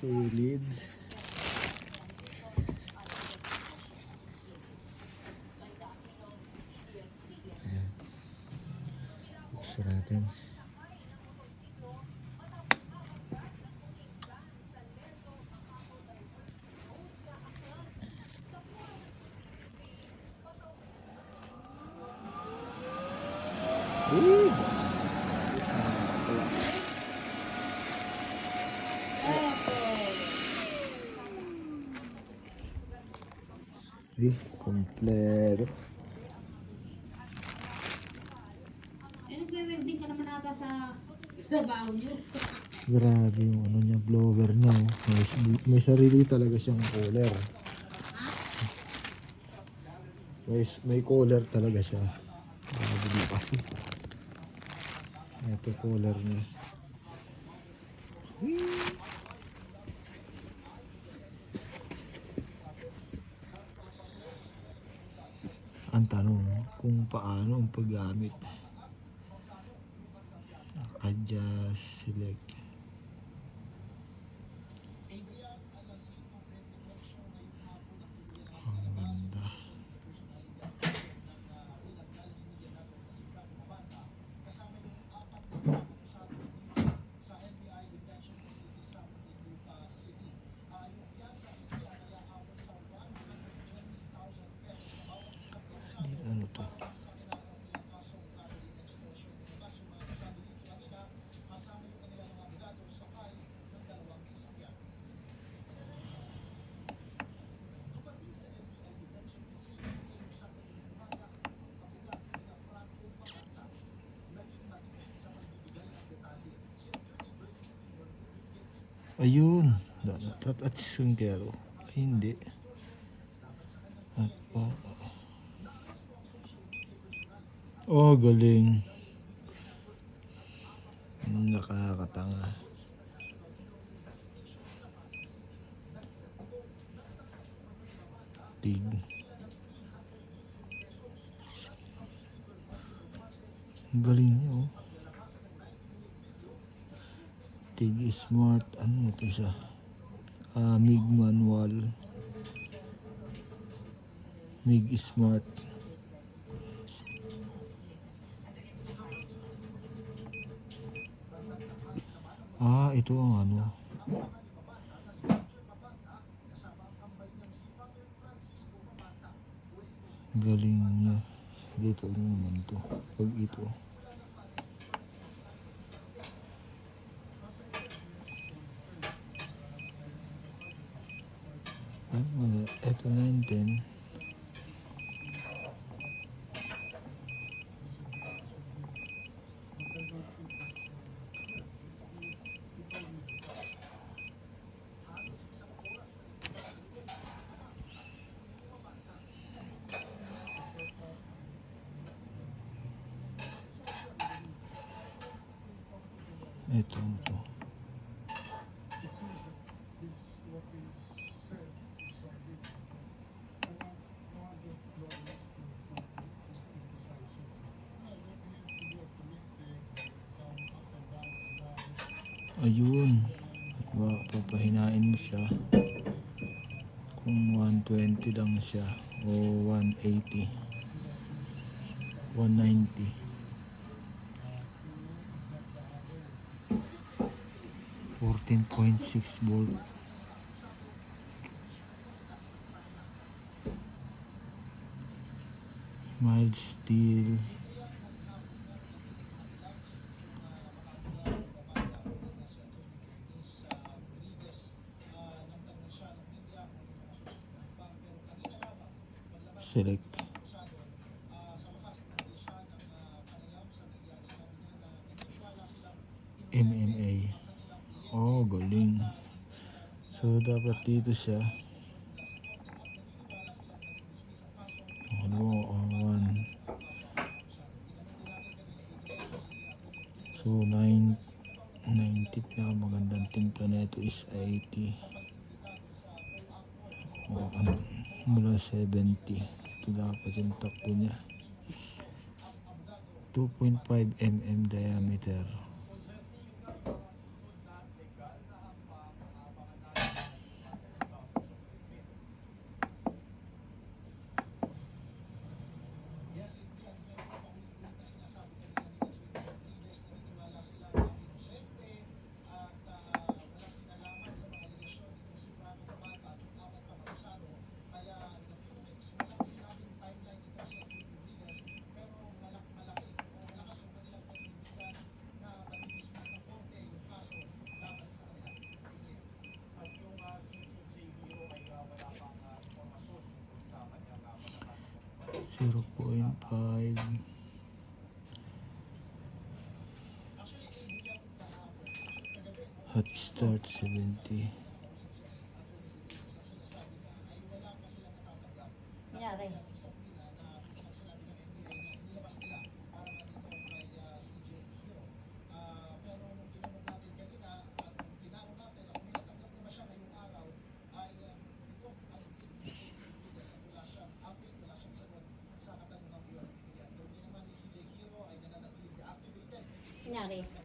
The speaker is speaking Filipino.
Silid. Ayan. Buksan natin. Kompleto. Nagwe-welding ka naman ata sa trabaho niyo. Grabe yung ano niya, blower niya. Oh. May sarili talaga siyang cooler. May cooler talaga siya. Grabe di kasi. Ito cooler niya. Ang tanong kung paano ang paggamit. Adjust, select. Ang ganda. Ano to? Ayun. At sungkero. Ay, hindi. At pa. Oh, galing. Nakakatanga. Tig. Galing niya, oh. Tig Smart. Ano ito siya? MIG manual. MIG Smart. Ito ang ano. Galing niya. Dito naman to. Pag ito. Ito 910. Ito. Ayun. Papahinain mo siya. Kung 120 lang siya o 180. 190. 14.6 volt. Mild steel. Select. MMA. Oh, galing. So, dapat dito siya. Ano, 1. So, 90 na magandang timpla na ito is 80. Mula 70. Ito dapat yung takbo niya. 2.5 mm diameter. 0.5. Hot start 70. Kunyari. Kunyari.